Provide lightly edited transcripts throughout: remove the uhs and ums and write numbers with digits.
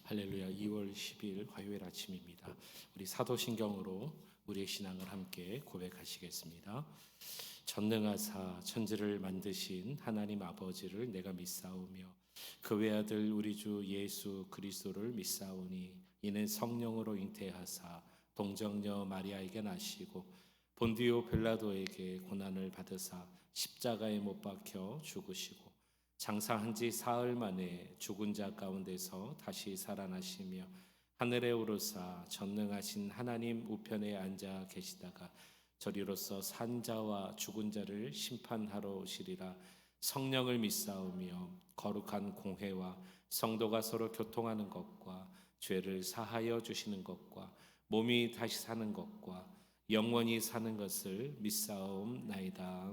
할렐루야. 2월 10일 화요일 아침입니다. 우리 사도신경으로 우리의 신앙을 함께 고백하시겠습니다. 전능하사 천지를 만드신 하나님 아버지를 내가 믿사오며 그 외아들 우리 주 예수 그리스도를 믿사오니 이는 성령으로 잉태하사 동정녀 마리아에게 나시고 본디오 빌라도에게 고난을 받으사 십자가에 못 박혀 죽으시고 장사한 지 사흘 만에 죽은 자 가운데서 다시 살아나시며 하늘에 오르사 전능하신 하나님 우편에 앉아 계시다가 저리로서 산 자와 죽은 자를 심판하러 오시리라. 성령을 믿사오며 거룩한 공회와 성도가 서로 교통하는 것과 죄를 사하여 주시는 것과 몸이 다시 사는 것과 영원히 사는 것을 믿사옵나이다.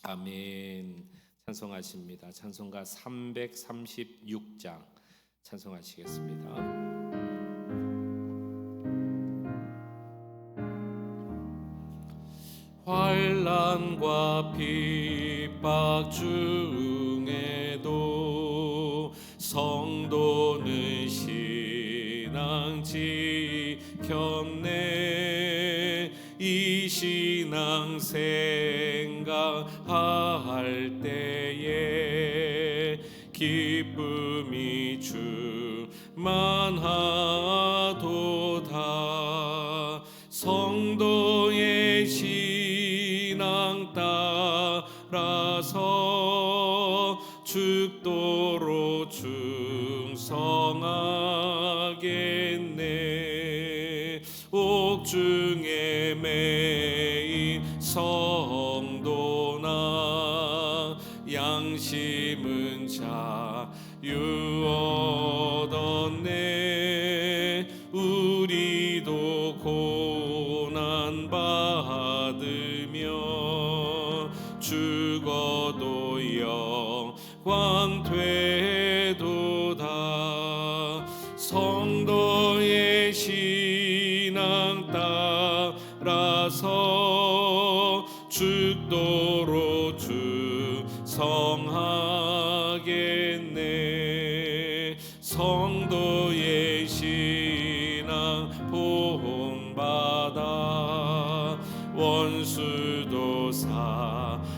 아멘. 찬송하십니다. 찬송가 336장 찬송하시겠습니다. 환난과 핍박 중에도 성도는 신앙 지켰네. 이 신앙 생각할 때에 기쁨이 충만하도다. 성도의 신앙 따라서 죽도록 충성하겠네. 옥중에 매인 성도나 양심은 자유 얻었네. 우리도 고난 받으며 죽어도 영광 되도다. 성도의 신앙 따라서 죽도록 충성하겠네. 성도의 신앙 본받아 원수도 사랑하겠네.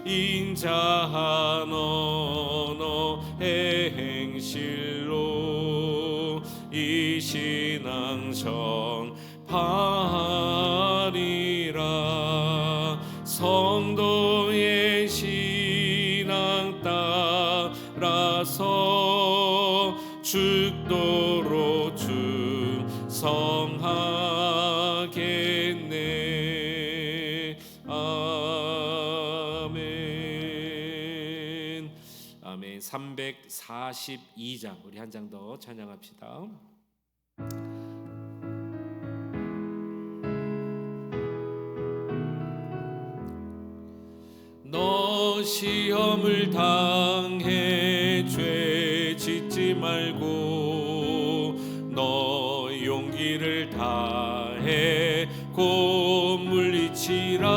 인자한 언어 행실로 이 신앙 전파하리라. 성도의 신앙 따라서 죽도록 충성하겠네. 아멘. 아멘. 342장 우리 한 장 더 찬양합시다. 너 시험을 당해 죄 짓지 말고 너 용기를 다해 곧 물리치라.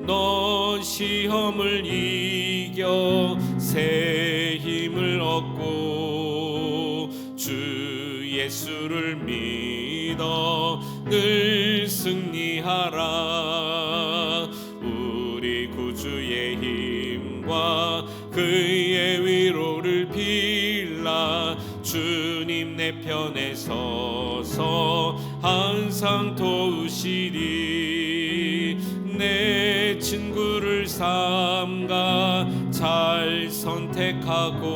너 시험을 이겨 새 힘을 얻고 주 예수를 믿어 늘 승리하라. 우리 구주의 힘과 그의 위로를 빌라. 주님 내 편에 서서 항상 도우시리. 내 친구를 삼가 잘 선택하고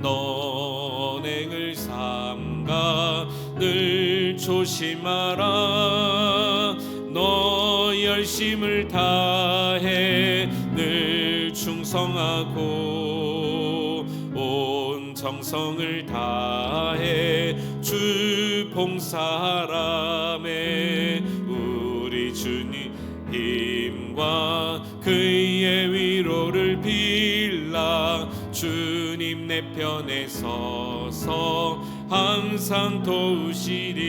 너행을 삼가 늘 조심하라. 너 열심을 다해 늘 충성하고 온 정성을 다해 주 봉사하라매. 우리 주님 힘과 그의 위로를 빌라. 주님 내 편에 서서 항상 도우시리.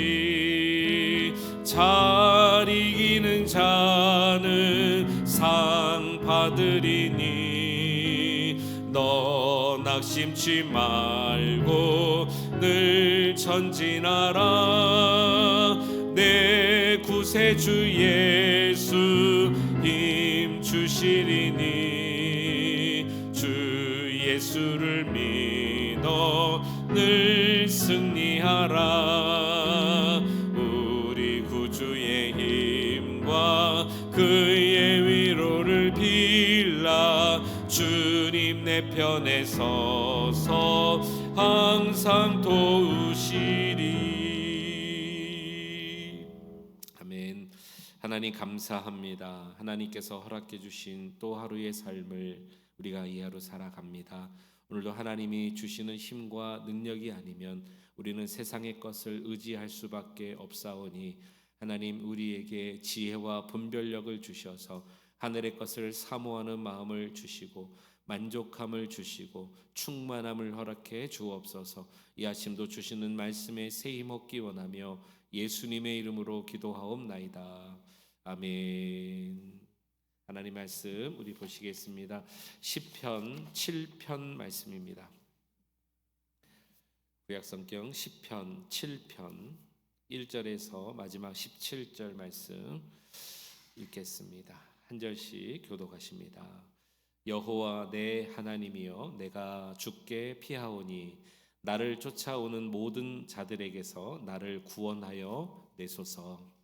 잘 이기는 자는 상 받으리니 너 낙심치 말고 늘 전진하라. 내 구세주 예수 힘 주시리니 주 예수를 믿어 늘 승리하라. 우리 구주의 힘과 그의 위로를 빌라. 주님 내 편에 서서 항상 도우시리. 아멘. 하나님 감사합니다. 하나님께서 허락해 주신 또 하루의 삶을 우리가 이 하루 살아갑니다. 오늘도 하나님이 주시는 힘과 능력이 아니면 우리는 세상의 것을 의지할 수밖에 없사오니 하나님 우리에게 지혜와 분별력을 주셔서 하늘의 것을 사모하는 마음을 주시고 만족함을 주시고 충만함을 허락해 주옵소서. 이 아침도 주시는 말씀에 새 힘 얻기 원하며 예수님의 이름으로 기도하옵나이다. 아멘. 하나님 말씀 우리 보시겠습니다. 시편 7편 말씀입니다. 구약성경 시편 7편 1절에서 마지막 17절 말씀 읽겠습니다. 한 절씩 교독하십니다. 여호와 내 하나님이여, 내가 주께 피하오니 나를 쫓아오는 모든 자들에게서 나를 구원하여 내소서.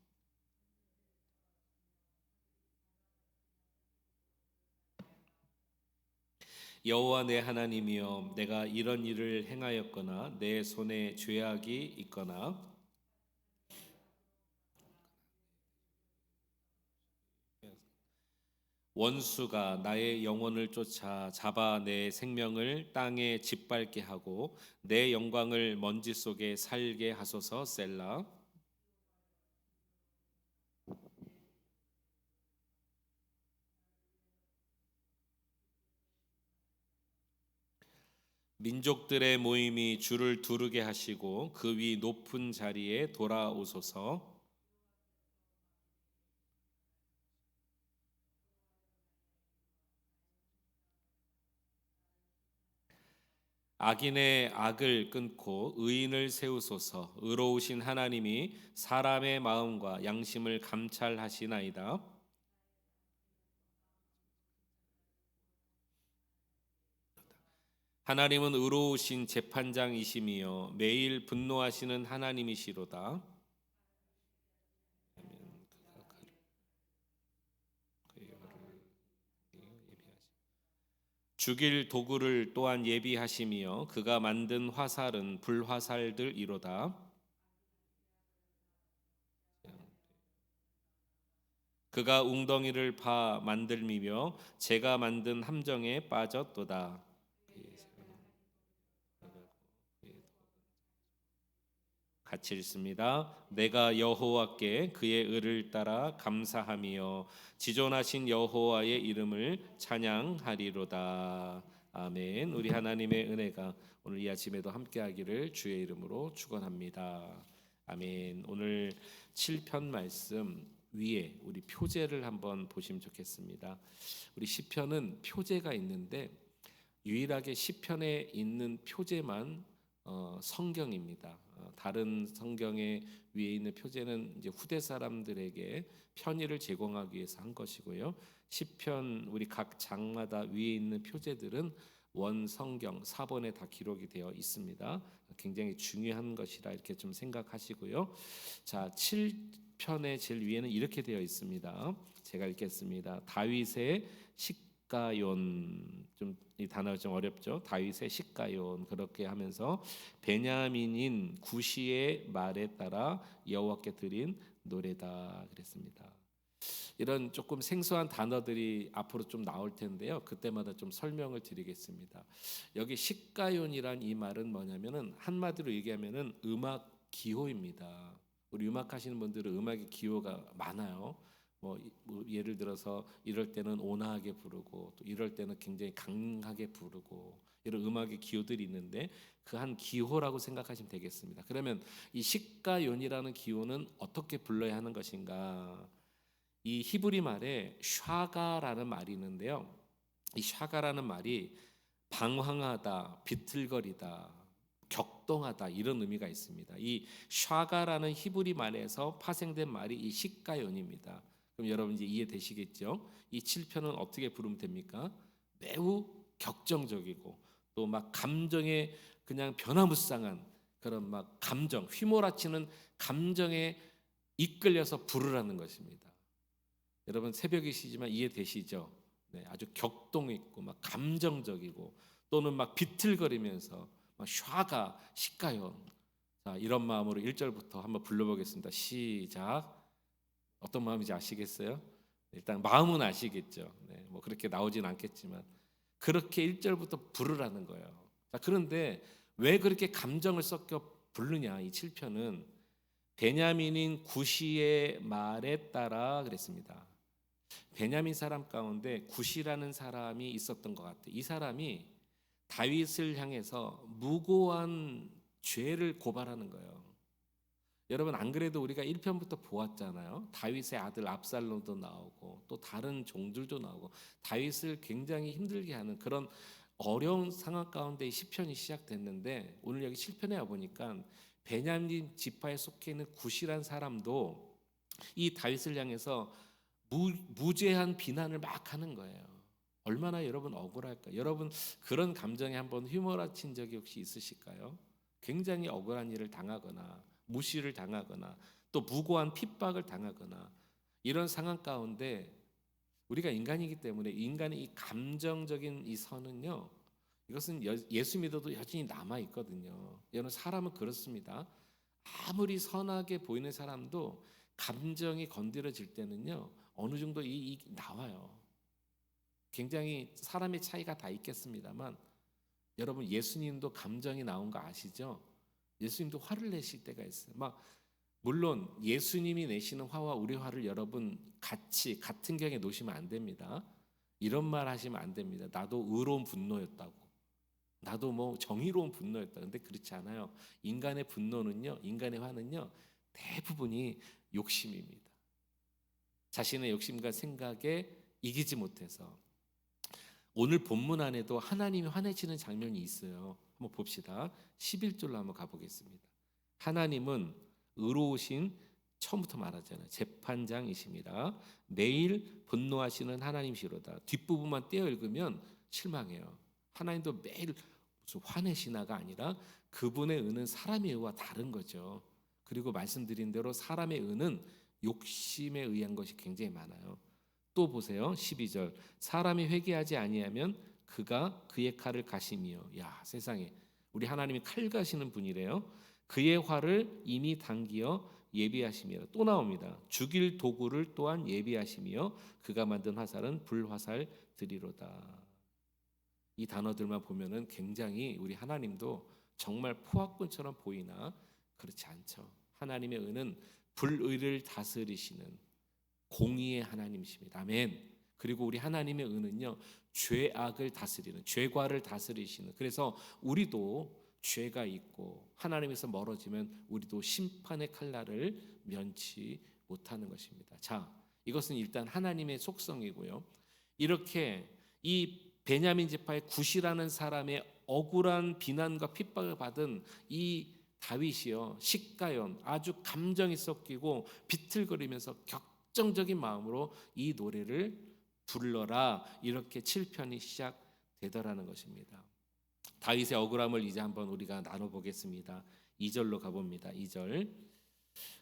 여호와 내 하나님이여, 내가 이런 일을 행하였거나 내 손에 죄악이 있거나 원수가 나의 영혼을 쫓아 잡아 내 생명을 땅에 짓밟게 하고 내 영광을 먼지 속에 살게 하소서. 셀라. 민족들의 모임이 주를 두르게 하시고 그 위 높은 자리에 돌아오소서. 악인의 악을 끊고 의인을 세우소서. 의로우신 하나님이 사람의 마음과 양심을 감찰하시나이다. 하나님은 의로우신 재판장이시며 매일 분노하시는 하나님이시로다. 죽일 도구를 또한 예비하시며 그가 만든 화살은 불화살들이로다. 그가 웅덩이를 파 만들미며 제가 만든 함정에 빠졌도다. 같이 읽습니다. 내가 여호와께 그의 의를 따라 감사하며 지존하신 여호와의 이름을 찬양하리로다. 아멘. 우리 하나님의 은혜가 오늘 이 아침에도 함께하기를 주의 이름으로 축원합니다. 아멘. 오늘 7편 말씀 위에 우리 표제를 한번 보시면 좋겠습니다. 우리 시편은 표제가 있는데 유일하게 시편에 있는 표제만 성경입니다. 다른 성경의 위에 있는 표제는 이제 후대 사람들에게 편의를 제공하기 위해서 한 것이고요. 시편 우리 각 장마다 위에 있는 표제들은 원 성경 사본에 다 기록이 되어 있습니다. 굉장히 중요한 것이라 이렇게 좀 생각하시고요. 자, 7편의 제일 위에는 이렇게 되어 있습니다. 제가 읽겠습니다. 다윗의 식가yon, 좀 이 단어가 좀 어렵죠. 다윗의 식가yon, 그렇게 하면서 베냐민인 구시의 말에 따라 여호와께 드린 노래다 그랬습니다. 이런 조금 생소한 단어들이 앞으로 좀 나올 텐데요. 그때마다 좀 설명을 드리겠습니다. 여기 식가요이란 이 말은 뭐냐면은 한마디로 얘기하면은 음악 기호입니다. 우리 음악 하시는 분들은 음악의 기호가 많아요. 뭐 예를 들어서 이럴 때는 온화하게 부르고 또 이럴 때는 굉장히 강하게 부르고 이런 음악의 기호들이 있는데 그 한 기호라고 생각하시면 되겠습니다. 그러면 이 식가요이라는 기호는 어떻게 불러야 하는 것인가? 이 히브리 말에 샤가라는 말이 있는데요. 이 샤가라는 말이 방황하다, 비틀거리다, 격동하다 이런 의미가 있습니다. 이 샤가라는 히브리 말에서 파생된 말이 이 식가연입니다. 그럼 여러분 이제 이해되시겠죠? 이 7편은 어떻게 부르면 됩니까? 매우 격정적이고 또 막 감정에 그냥 변화무쌍한 그런 막 감정, 휘몰아치는 감정에 이끌려서 부르라는 것입니다. 여러분 새벽이시지만 이해되시죠? 네, 아주 격동 있고 막 감정적이고 또는 막 비틀거리면서 막 샤가 시가요. 자, 이런 마음으로 1절부터 한번 불러보겠습니다. 시작. 어떤 마음인지 아시겠어요? 일단 마음은 아시겠죠. 네, 뭐 그렇게 나오진 않겠지만 그렇게 1절부터 부르라는 거예요. 자, 그런데 왜 그렇게 감정을 섞여 부르냐? 이 7편은 베냐민인 구시의 말에 따라 그랬습니다. 베냐민 사람 가운데 구시라는 사람이 있었던 것 같아요. 이 사람이 다윗을 향해서 무고한 죄를 고발하는 거예요. 여러분 안 그래도 우리가 1편부터 보았잖아요. 다윗의 아들 압살롬도 나오고 또 다른 종들도 나오고 다윗을 굉장히 힘들게 하는 그런 어려운 상황 가운데 시편이 시작됐는데 오늘 여기 7편에 와 보니까 베냐민 지파에 속해 있는 굿이란 사람도 이 다윗을 향해서 무죄한 비난을 막 하는 거예요. 얼마나 여러분 억울할까? 여러분 그런 감정에 한번 휘몰아친 적이 혹시 있으실까요? 굉장히 억울한 일을 당하거나 무시를 당하거나 또 무고한 핍박을 당하거나 이런 상황 가운데 우리가 인간이기 때문에 인간의 이 감정적인 이 선은요, 이것은 예수 믿어도 여전히 남아 있거든요. 여러분 사람은 그렇습니다. 아무리 선하게 보이는 사람도 감정이 건드려질 때는요 어느 정도 이 나와요. 굉장히 사람의 차이가 다 있겠습니다만 여러분 예수님도 감정이 나온 거 아시죠? 예수님도 화를 내실 때가 있어요. 막 물론 예수님이 내시는 화와 우리 화를 여러분 같이 같은 경에 놓으시면 안 됩니다. 이런 말 하시면 안 됩니다. 나도 의로운 분노였다고. 나도 뭐 정의로운 분노였다. 근데 그렇지 않아요. 인간의 분노는요, 인간의 화는요, 대부분이 욕심입니다. 자신의 욕심과 생각에 이기지 못해서 오늘 본문 안에도 하나님이 화내시는 장면이 있어요. 한번 봅시다. 11절로 한번 가보겠습니다. 하나님은 의로우신 처음부터 말하잖아요. 재판장이십니다. 매일 분노하시는 하나님이시로다. 뒷부분만 떼어 읽으면 실망해요. 하나님도 매일 무슨 화내시나가 아니라 그분의 의는 사람의 의와 다른 거죠. 그리고 말씀드린 대로 사람의 의는 욕심에 의한 것이 굉장히 많아요. 또 보세요. 12절. 사람이 회개하지 아니하면 그가 그의 칼을 가시며. 야, 세상에. 우리 하나님이 칼 가시는 분이래요. 그의 활을 이미 당기어 예비하시며. 또 나옵니다. 죽일 도구를 또한 예비하시며 그가 만든 화살은 불화살 들이로다. 이 단어들만 보면은 굉장히 우리 하나님도 정말 포악꾼처럼 보이나 그렇지 않죠. 하나님의 의는 불의를 다스리시는 공의의 하나님이십니다. 아멘. 그리고 우리 하나님의 의는요, 죄악을 다스리는, 죄과를 다스리시는. 그래서 우리도 죄가 있고 하나님에서 멀어지면 우리도 심판의 칼날을 면치 못하는 것입니다. 자, 이것은 일단 하나님의 속성이고요. 이렇게 이 베냐민 지파의 굿이라는 사람의 억울한 비난과 핍박을 받은 이 다윗이요, 식가연 아주 감정이 섞이고 비틀거리면서 격정적인 마음으로 이 노래를 불러라, 이렇게 7편이 시작되더라는 것입니다. 다윗의 억울함을 이제 한번 우리가 나눠보겠습니다. 2절로 가봅니다. 2절.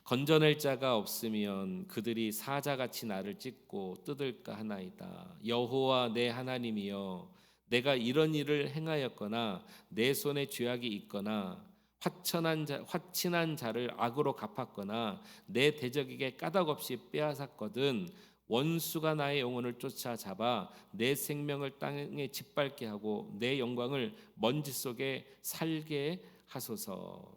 건져낼 자가 없으면 그들이 사자같이 나를 찢고 뜯을까 하나이다. 여호와 내 하나님이여, 내가 이런 일을 행하였거나 내 손에 죄악이 있거나 화친한 자를 악으로 갚았거나 내 대적에게 까닭없이 빼앗았거든 원수가 나의 영혼을 쫓아잡아 내 생명을 땅에 짓밟게 하고 내 영광을 먼지 속에 살게 하소서.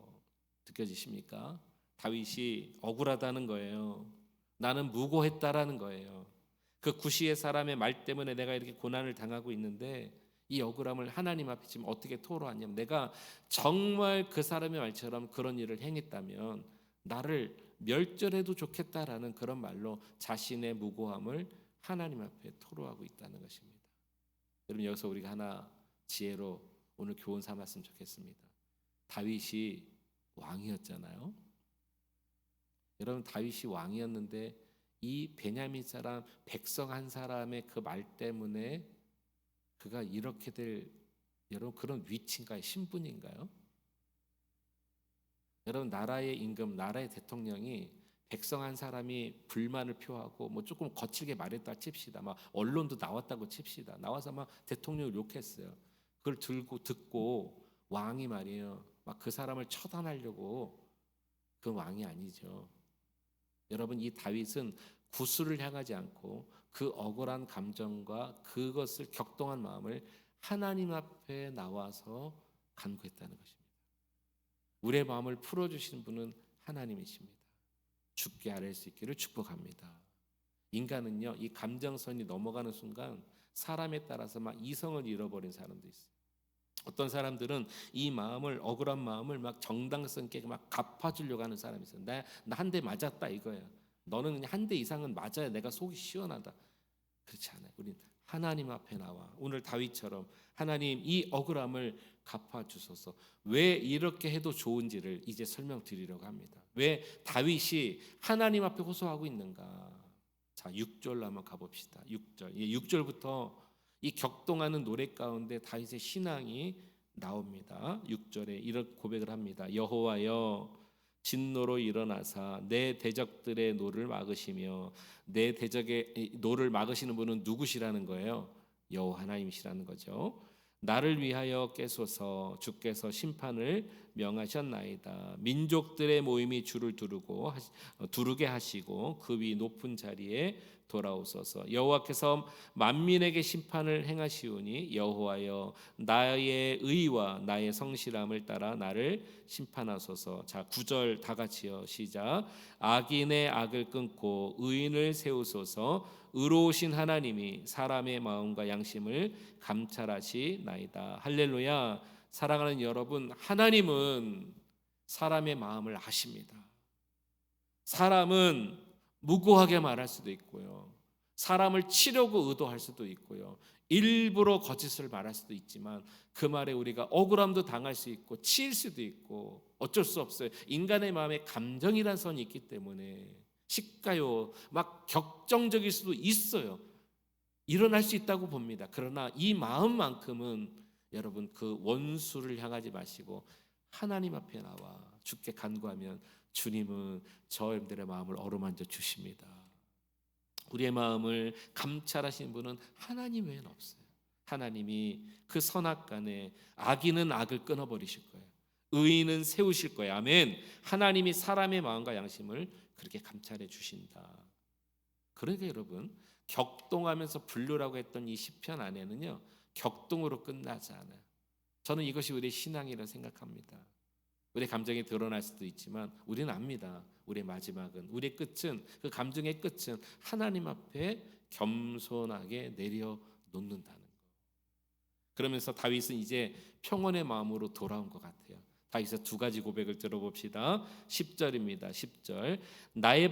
느껴지십니까? 다윗이 억울하다는 거예요. 나는 무고했다라는 거예요. 그 구시의 사람의 말 때문에 내가 이렇게 고난을 당하고 있는데 이 억울함을 하나님 앞에 지금 어떻게 토로하냐면, 내가 정말 그 사람의 말처럼 그런 일을 행했다면 나를 멸절해도 좋겠다라는 그런 말로 자신의 무고함을 하나님 앞에 토로하고 있다는 것입니다. 여러분 여기서 우리가 하나 지혜로 오늘 교훈 삼았으면 좋겠습니다. 다윗이 왕이었잖아요. 여러분, 다윗이 왕이었는데 이 베냐민 사람 백성 한 사람의 그 말 때문에 그가 이렇게 될, 여러분, 그런 위치인가요? 신분인가요? 여러분, 나라의 임금, 나라의 대통령이 백성 한 사람이 불만을 표하고 뭐 조금 거칠게 말했다 칩시다. 막 언론도 나왔다고 칩시다. 나와서 막 대통령을 욕했어요. 그걸 들고 듣고 왕이 말이에요, 막 그 사람을 처단하려고, 그 왕이 아니죠. 여러분, 이 다윗은 구술을 향하지 않고 그 억울한 감정과 그것을 격동한 마음을 하나님 앞에 나와서 간구했다는 것입니다. 우리의 마음을 풀어주시는 분은 하나님이십니다. 죽게 아뢰 수 있기를 축복합니다. 인간은요, 이 감정선이 넘어가는 순간 사람에 따라서 막 이성을 잃어버린 사람도 있어요. 어떤 사람들은 이 마음을, 억울한 마음을 막 정당성 있게 막 갚아주려고 하는 사람이 있어요. 나 한 대 맞았다 이거예요. 너는 그냥 한 대 이상은 맞아야 내가 속이 시원하다. 그렇지 않아요. 우린 하나님 앞에 나와 오늘 다윗처럼 하나님, 이 억울함을 갚아주소서. 왜 이렇게 해도 좋은지를 이제 설명드리려고 합니다. 왜 다윗이 하나님 앞에 호소하고 있는가? 자, 6절로 한번 가봅시다. 6절. 6절부터 이 격동하는 노래 가운데 다윗의 신앙이 나옵니다. 6절에 이런 고백을 합니다. 여호와여, 진노로 일어나사 내 대적들의 노를 막으시며, 내 대적의 노를 막으시는 분은 누구시라는 거예요? 여호와 하나님이시라는 거죠. 나를 위하여 깨소서. 주께서 심판을 명하셨나이다. 민족들의 모임이 주를 두르게 하시고 그 위 높은 자리에 돌아오소서. 여호와께서 만민에게 심판을 행하시오니 여호와여, 나의 의와 나의 성실함을 따라 나를 심판하소서. 자, 9절 다 같이요. 시작. 악인의 악을 끊고 의인을 세우소서. 의로우신 하나님이 사람의 마음과 양심을 감찰하시나이다. 할렐루야. 사랑하는 여러분, 하나님은 사람의 마음을 아십니다. 사람은 무고하게 말할 수도 있고요, 사람을 치려고 의도할 수도 있고요, 일부러 거짓을 말할 수도 있지만 그 말에 우리가 억울함도 당할 수 있고 치일 수도 있고 어쩔 수 없어요. 인간의 마음에 감정이란 선이 있기 때문에 시가요, 막 격정적일 수도 있어요. 일어날 수 있다고 봅니다. 그러나 이 마음만큼은 여러분, 그 원수를 향하지 마시고 하나님 앞에 나와 주께 간구하면 주님은 저희들의 마음을 어루만져 주십니다. 우리의 마음을 감찰하시는 분은 하나님 외에는 없어요. 하나님이 그 선악간에 악인은 악을 끊어버리실 거예요. 의인은 세우실 거예요. 아멘. 하나님이 사람의 마음과 양심을 그렇게 감찰해 주신다. 그러니까 여러분, 격동하면서 분류라고 했던 이 시편 안에는요, 격동으로 끝나지 않아요. 저는 이것이 우리의 신앙이라고 생각합니다. 우리의 감정이 드러날 수도 있지만 우리는 압니다. 우리의 마지막은, 우리의 끝은, 그 감정의 끝은 하나님 앞에 겸손하게 내려놓는다는 것. 그러면서 다윗은 이제 평온의 마음으로 돌아온 것 같아요. 다윗의 두 가지 고백을 들어봅시다. 10절입니다. 10절. 나의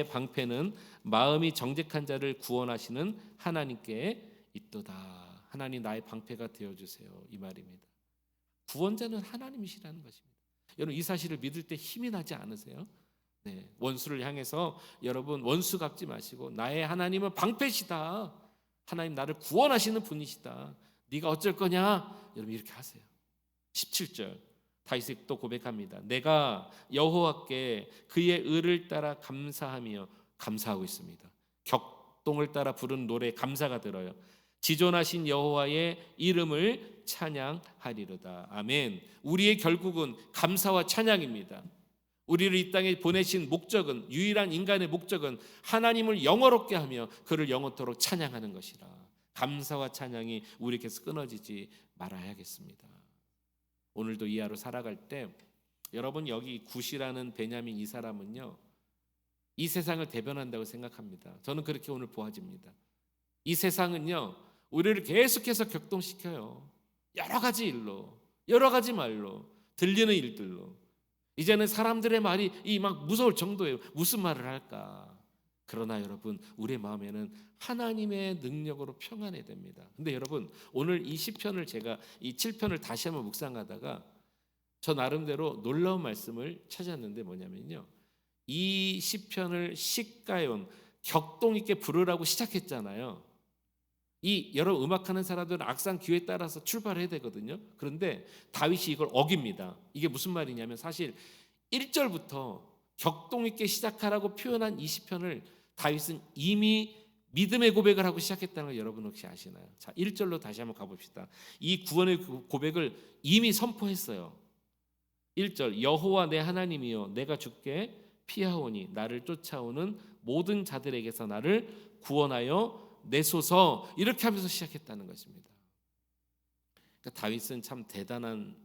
방패는 마음이 정직한 자를 구원하시는 하나님께 있도다. 하나님, 나의 방패가 되어주세요. 이 말입니다. 구원자는 하나님이시라는 것입니다. 여러분, 이 사실을 믿을 때 힘이 나지 않으세요? 네, 원수를 향해서 여러분, 원수 갚지 마시고 나의 하나님은 방패시다. 하나님, 나를 구원하시는 분이시다. 네가 어쩔 거냐? 여러분, 이렇게 하세요. 17절 다윗이 또 고백합니다. 내가 여호와께 그의 의를 따라 감사하며, 감사하고 있습니다. 격동을 따라 부르는 노래 감사가 들어요. 지존하신 여호와의 이름을 찬양하리로다. 아멘. 우리의 결국은 감사와 찬양입니다. 우리를 이 땅에 보내신 목적은, 유일한 인간의 목적은 하나님을 영화롭게 하며 그를 영원토록 찬양하는 것이라. 감사와 찬양이 우리에게서 끊어지지 말아야겠습니다. 오늘도 이 하루 살아갈 때 여러분, 여기 굿이라는 베냐민 이 사람은요, 이 세상을 대변한다고 생각합니다. 저는 그렇게 오늘 보아집니다. 이 세상은요, 우리를 계속해서 격동시켜요. 여러 가지 일로, 여러 가지 말로, 들리는 일들로. 이제는 사람들의 말이 막 무서울 정도예요. 무슨 말을 할까? 그러나 여러분, 우리의 마음에는 하나님의 능력으로 평안해야 됩니다. 근데 여러분, 오늘 이 시편을 제가 이 7편을 다시 한번 묵상하다가 저 나름대로 놀라운 말씀을 찾았는데 뭐냐면요, 이 시편을 시가연 격동 있게 부르라고 시작했잖아요. 이 여러분, 음악하는 사람들은 악상 기호에 따라서 출발해야 되거든요. 그런데 다윗이 이걸 어깁니다. 이게 무슨 말이냐면, 사실 1절부터 격동 있게 시작하라고 표현한 이 시편을 다윗은 이미 믿음의 고백을 하고 시작했다는 걸 여러분 혹시 아시나요? 자, 1절로 다시 한번 가봅시다. 이 구원의 고백을 이미 선포했어요. 1절, 여호와 내 하나님이여, 내가 주께 피하오니 나를 쫓아오는 모든 자들에게서 나를 구원하여 내소서. 이렇게 하면서 시작했다는 것입니다. 그러니까 다윗은 참 대단한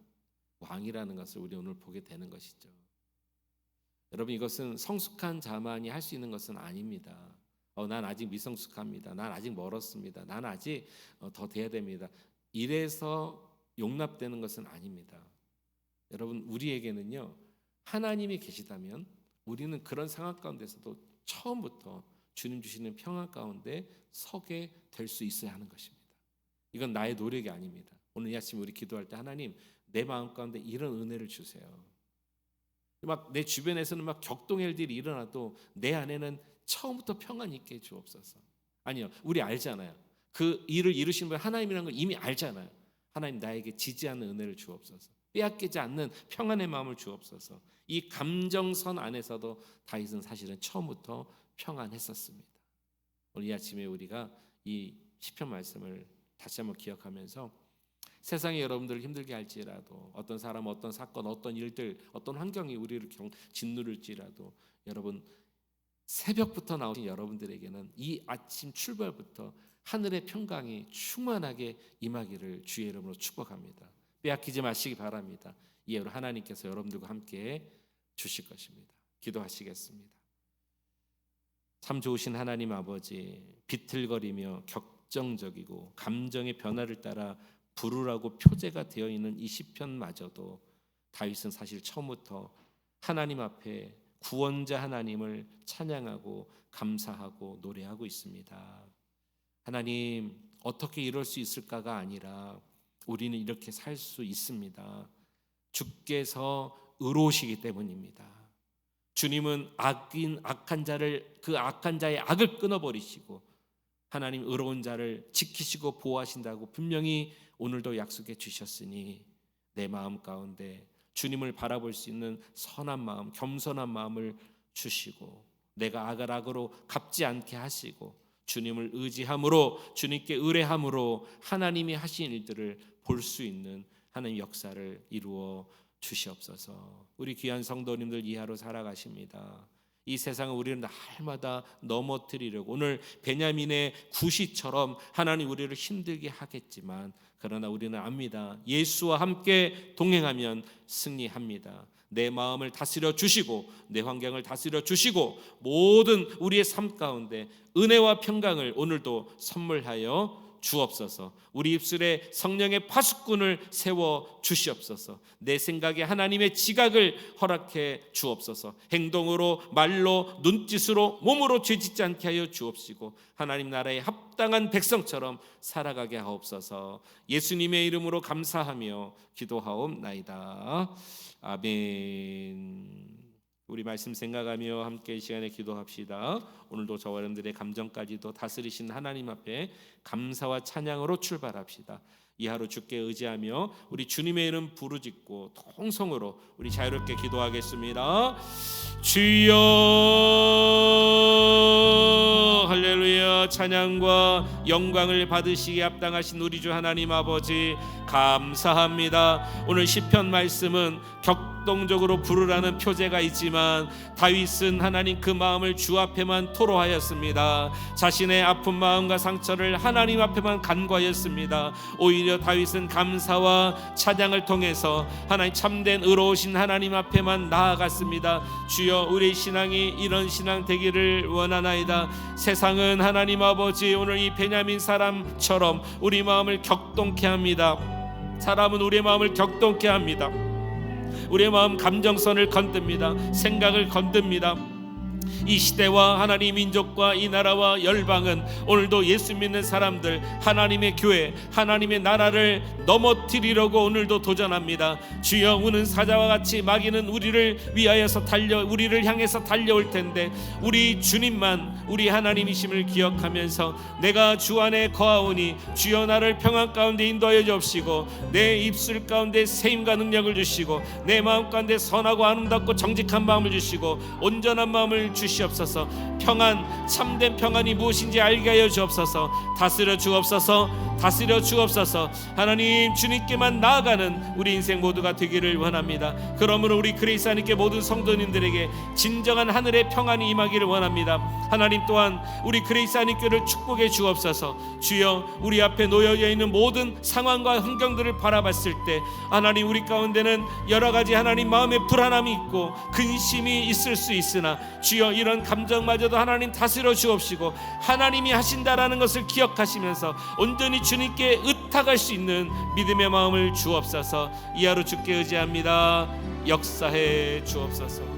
왕이라는 것을 우리 오늘 보게 되는 것이죠. 여러분, 이것은 성숙한 자만이 할 수 있는 것은 아닙니다. 난 아직 미성숙합니다. 난 아직 멀었습니다. 난 아직 더 돼야 됩니다. 이래서 용납되는 것은 아닙니다. 여러분, 우리에게는요, 하나님이 계시다면 우리는 그런 상황 가운데서도 처음부터 주님 주시는 평안 가운데 서게 될 수 있어야 하는 것입니다. 이건 나의 노력이 아닙니다. 오늘 이 아침 우리 기도할 때, 하나님, 내 마음 가운데 이런 은혜를 주세요. 막 내 주변에서는 막 격동의 일들이 일어나도 내 안에는 처음부터 평안 있게 해 주옵소서. 아니요, 우리 알잖아요. 그 일을 이루시는 분 하나님이라는 걸 이미 알잖아요. 하나님, 나에게 지지 않는 은혜를 주옵소서. 빼앗기지 않는 평안의 마음을 주옵소서. 이 감정선 안에서도 다윗은 사실은 처음부터 평안했었습니다. 오늘 이 아침에 우리가 이 시편 말씀을 다시 한번 기억하면서, 세상에 여러분들을 힘들게 할지라도, 어떤 사람, 어떤 사건, 어떤 일들, 어떤 환경이 우리를 짓누를지라도, 여러분, 새벽부터 나오신 여러분들에게는 이 아침 출발부터 하늘의 평강이 충만하게 임하기를 주의 이름으로 축복합니다. 빼앗기지 마시기 바랍니다. 이해로 하나님께서 여러분들과 함께 주실 것입니다. 기도하시겠습니다. 참 좋으신 하나님 아버지, 비틀거리며 격정적이고 감정의 변화를 따라 부르라고 표제가 되어 있는 이 시편마저도 다윗은 사실 처음부터 하나님 앞에 구원자 하나님을 찬양하고 감사하고 노래하고 있습니다. 하나님, 어떻게 이럴 수 있을까가 아니라 우리는 이렇게 살 수 있습니다. 주께서 의로우시기 때문입니다. 주님은 악한 자를, 그 악한 자의 악을 끊어버리시고 하나님 의로운 자를 지키시고 보호하신다고 분명히 오늘도 약속해 주셨으니, 내 마음 가운데 주님을 바라볼 수 있는 선한 마음, 겸손한 마음을 주시고, 내가 악을 악으로 갚지 않게 하시고, 주님을 의지함으로, 주님께 의뢰함으로 하나님이 하신 일들을 볼 수 있는 하나님 역사를 이루어 주시옵소서. 우리 귀한 성도님들 이하로 살아가십니다. 이 세상을 우리는 날마다 넘어뜨리려고, 오늘 베냐민의 구시처럼 하나님 우리를 힘들게 하겠지만, 그러나 우리는 압니다. 예수와 함께 동행하면 승리합니다. 내 마음을 다스려 주시고, 내 환경을 다스려 주시고, 모든 우리의 삶 가운데 은혜와 평강을 오늘도 선물하여 주옵소서. 우리 입술에 성령의 파수꾼을 세워 주시옵소서. 내 생각에 하나님의 지각을 허락해 주옵소서. 행동으로, 말로, 눈짓으로, 몸으로 죄짓지 않게 하여 주옵시고, 하나님 나라에 합당한 백성처럼 살아가게 하옵소서. 예수님의 이름으로 감사하며 기도하옵나이다. 아멘. 우리 말씀 생각하며 함께 이 시간에 기도합시다. 오늘도 저와 여러분들의 감정까지도 다스리신 하나님 앞에 감사와 찬양으로 출발합시다. 이 하루 주께 의지하며 우리 주님의 이름 부르짖고 통성으로 우리 자유롭게 기도하겠습니다. 주여, 할렐루야. 찬양과 영광을 받으시기에 합당하신 우리 주 하나님 아버지, 감사합니다. 오늘 시편 말씀은 격동적으로 부르라는 표제가 있지만, 다윗은 하나님 그 마음을 주 앞에만 토로하였습니다. 자신의 아픈 마음과 상처를 하나님 앞에만 간구하였습니다. 오히려 다윗은 감사와 찬양을 통해서 하나님 참된 의로우신 하나님 앞에만 나아갔습니다. 주여, 우리 신앙이 이런 신앙 되기를 원하나이다. 세상은 하나님 아버지, 오늘 이 베냐민 사람처럼 우리 마음을 격동케 합니다. 사람은 우리의 마음을 격동케 합니다. 우리의 마음 감정선을 건듭니다. 생각을 건듭니다. 이 시대와 하나님 민족과 이 나라와 열방은 오늘도 예수 믿는 사람들, 하나님의 교회, 하나님의 나라를 넘어뜨리려고 오늘도 도전합니다. 주여, 우는 사자와 같이 마귀는 우리를 우리를 향해서 달려올 텐데 우리 주님만 우리 하나님이심을 기억하면서 내가 주 안에 거하오니 주여 나를 평안 가운데 인도하여 주옵시고 내 입술 가운데 세임과 능력을 주시고 내 마음 가운데 선하고 아름답고 정직한 마음을 주시고 온전한 마음을 주시옵소서. 평안, 참된 평안이 무엇인지 알게 하여 주옵소서. 다스려 주옵소서. 다스려 주옵소서. 하나님, 주님께만 나아가는 우리 인생 모두가 되기를 원합니다. 그러므로 우리 그레이스 하나님께 모든 성도님들에게 진정한 하늘의 평안이 임하기를 원합니다. 하나님 또한 우리 그레이스 하나님께를 축복해 주옵소서. 주여, 우리 앞에 놓여져 있는 모든 상황과 환경들을 바라봤을 때 하나님, 우리 가운데는 여러 가지 하나님 마음의 불안함이 있고 근심이 있을 수 있으나 주여, 이런 감정마저도 하나님 다스려 주옵시고 하나님이 하신다라는 것을 기억하시면서 온전히 주님께 의탁할 수 있는 믿음의 마음을 주옵소서. 이 하루 주께 의지합니다. 역사해 주옵소서.